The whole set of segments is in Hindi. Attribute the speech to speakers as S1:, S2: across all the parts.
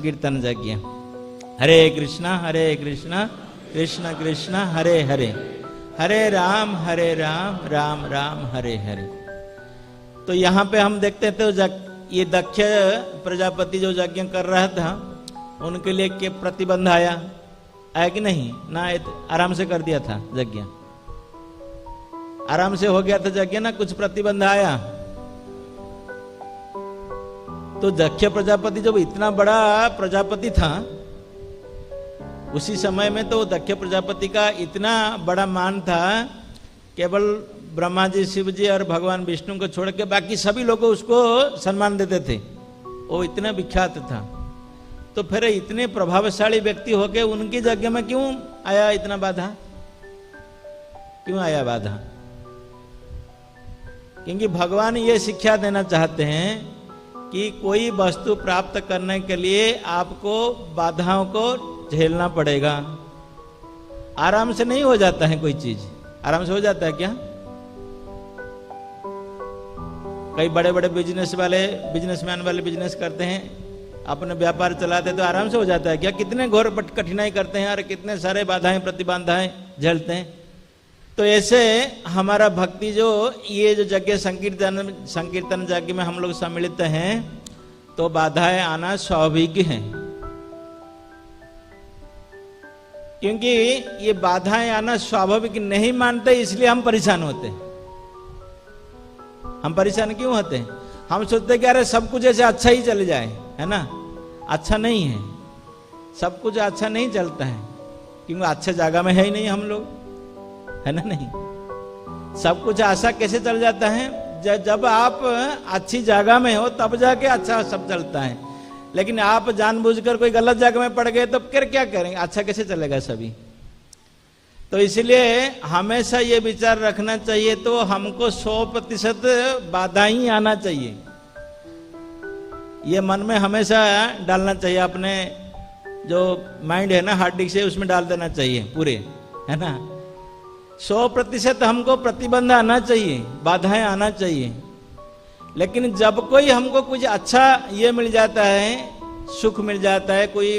S1: कीर्तन यज्ञ। हरे कृष्णा कृष्ण कृष्ण हरे हरे, हरे राम राम राम हरे हरे। तो यहाँ पे हम देखते थे ये दक्ष प्रजापति जो यज्ञ कर रहा था उनके लिए के प्रतिबंध आया कि नहीं ना, आराम से कर दिया था यज्ञ, आराम से हो गया था यज्ञ ना, कुछ प्रतिबंध आया। तो दक्ष प्रजापति जब इतना बड़ा प्रजापति था उसी समय में, तो दक्ष प्रजापति का इतना बड़ा मान था, केवल ब्रह्मा जी, शिव जी और भगवान विष्णु को छोड़ के बाकी सभी लोग उसको सम्मान देते थे, वो इतना विख्यात था। तो फिर इतने प्रभावशाली व्यक्ति होके उनकी यज्ञ में क्यों आया इतना बाधा, क्यों आया बाधा? क्योंकि भगवान ये शिक्षा देना चाहते हैं कि कोई वस्तु प्राप्त करने के लिए आपको बाधाओं को झेलना पड़ेगा। आराम से नहीं हो जाता है कोई चीज, आराम से हो जाता है क्या? कई बड़े बड़े बिजनेसमैन वाले बिजनेस करते हैं, अपने व्यापार चलाते तो आराम से हो जाता है क्या? कितने घोर कठिनाई करते हैं और कितने सारे बाधाएं प्रतिबंधाएं झेलते हैं। तो ऐसे हमारा भक्ति जो ये जो यज्ञ संकीर्तन यज्ञ में हम लोग सम्मिलित हैं, तो बाधाएं आना स्वाभाविक है। क्योंकि ये बाधाएं आना स्वाभाविक नहीं मानते, इसलिए हम परेशान होते हैं। हम परेशान क्यों होते हैं? हम सोचते हैं कि अरे सब कुछ ऐसे अच्छा ही चले जाए, है ना? अच्छा नहीं है, सब कुछ अच्छा नहीं चलता है, क्योंकि अच्छे जगह में है ही नहीं हम लोग, है ना? नहीं, सब कुछ आशा कैसे चल जाता है? जब आप अच्छी जगह में हो तब जाके अच्छा सब चलता है। लेकिन आप जानबूझकर कोई गलत जगह में पड़ गए तो फिर क्या करेंगे? अच्छा कैसे चलेगा सभी? तो इसलिए हमेशा ये विचार रखना चाहिए, तो हमको 100% बाधा ही आना चाहिए, ये मन में हमेशा डालना चाहिए। अपने जो माइंड है ना, हार्ड डिस्क से उसमें डाल देना चाहिए पूरे, है ना? 100% हमको प्रतिबंध आना चाहिए, बाधाएं आना चाहिए। लेकिन जब कोई हमको कुछ अच्छा ये मिल जाता है, सुख मिल जाता है, कोई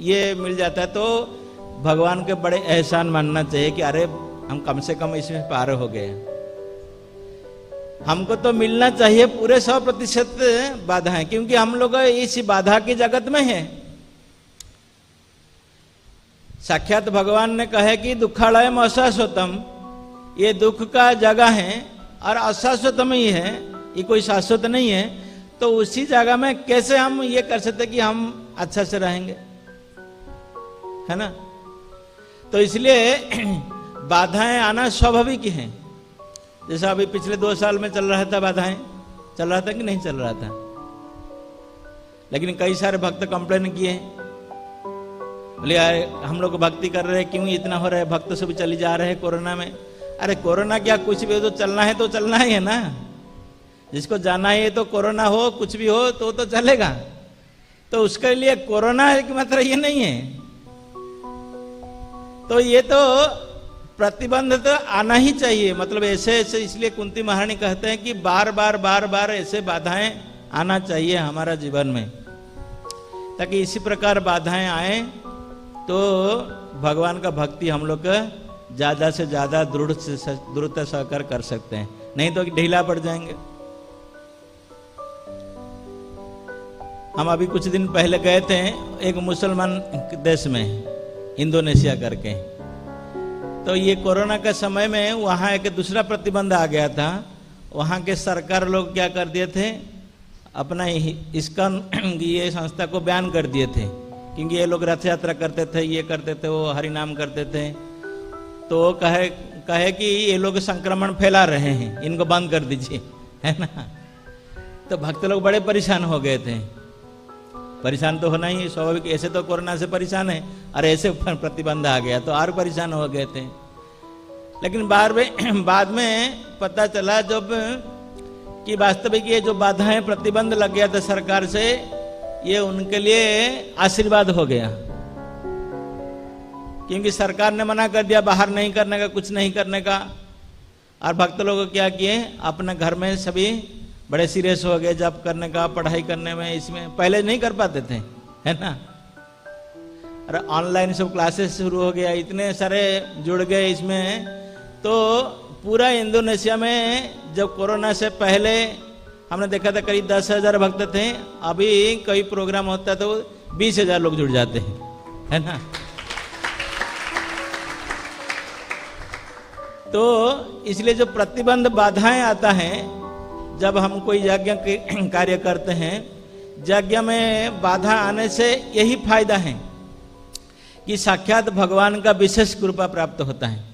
S1: ये मिल जाता है, तो भगवान के बड़े एहसान मानना चाहिए कि अरे हम कम से कम इसमें पार हो गए। हमको तो मिलना चाहिए पूरे 100% बाधाएं, क्योंकि हम लोग इस बाधा की जगत में है। साक्षात भगवान ने कहे कि दुखालयम अशाश्वतम, ये दुख का जगह है और अशाश्वतम ही है, ये कोई शाश्वत नहीं है। तो उसी जगह में कैसे हम ये कर सकते कि हम अच्छा से रहेंगे, है ना? तो इसलिए बाधाएं आना स्वाभाविक है। जैसा अभी पिछले 2 साल में चल रहा था, बाधाएं चल रहा था कि नहीं चल रहा था? लेकिन कई सारे भक्त कंप्लेन किए, बोले यार हम लोग भक्ति कर रहे हैं, क्यों इतना हो रहा है, भक्त सब चली जा रहे हैं कोरोना में। अरे कोरोना क्या, कुछ भी हो तो चलना है, तो चलना ही है ना। जिसको जाना है तो कोरोना हो कुछ भी हो तो चलेगा। तो उसके लिए कोरोना की मतलब ये नहीं है। तो ये तो प्रतिबंध तो आना ही चाहिए, मतलब ऐसे ऐसे। इसलिए कुंती महारानी कहते हैं कि बार बार ऐसे बाधाएं आना चाहिए हमारा जीवन में, ताकि इसी प्रकार बाधाएं आए तो भगवान का भक्ति हम लोग ज्यादा से ज्यादा दृढ़ता सहकर कर सकते हैं, नहीं तो ढीला पड़ जाएंगे। हम अभी कुछ दिन पहले गए थे एक मुसलमान देश में, इंडोनेशिया करके। तो ये कोरोना के समय में वहाँ एक दूसरा प्रतिबंध आ गया था। वहाँ के सरकार लोग क्या कर दिए थे, अपना इस्कॉन ये संस्था को बैन कर दिए थे, क्योंकि ये लोग रथ यात्रा करते थे, ये करते थे, वो हरि नाम करते थे। तो वो कहे कि ये लोग संक्रमण फैला रहे हैं, इनको बंद कर दीजिए, है ना? तो भक्त लोग बड़े परेशान हो गए थे। परेशान तो होना ही स्वाभाविक, ऐसे तो कोरोना से परेशान है और ऐसे प्रतिबंध आ गया तो और परेशान हो गए थे। लेकिन बाद में पता चला जब कि वास्तविक ये जो बाधाएं प्रतिबंध लग गया था सरकार से, ये उनके लिए आशीर्वाद हो गया। क्योंकि सरकार ने मना कर दिया बाहर नहीं करने का, कुछ नहीं करने का, और भक्त लोग क्या किए, अपने घर में सभी बड़े सीरियस हो गए जब करने का, पढ़ाई करने में। इसमें पहले नहीं कर पाते थे, है ना। और ऑनलाइन सब क्लासेस शुरू हो गया, इतने सारे जुड़ गए इसमें। तो पूरा इंडोनेशिया में जब कोरोना से पहले हमने देखा था करीब 10,000 भक्त थे, अभी कोई प्रोग्राम होता तो 20,000 लोग जुड़ जाते हैं, है ना। तो इसलिए जो प्रतिबंध बाधाएं आता है, जब हम कोई यज्ञ कार्य करते हैं, यज्ञ में बाधा आने से यही फायदा है कि साक्षात भगवान का विशेष कृपा प्राप्त होता है।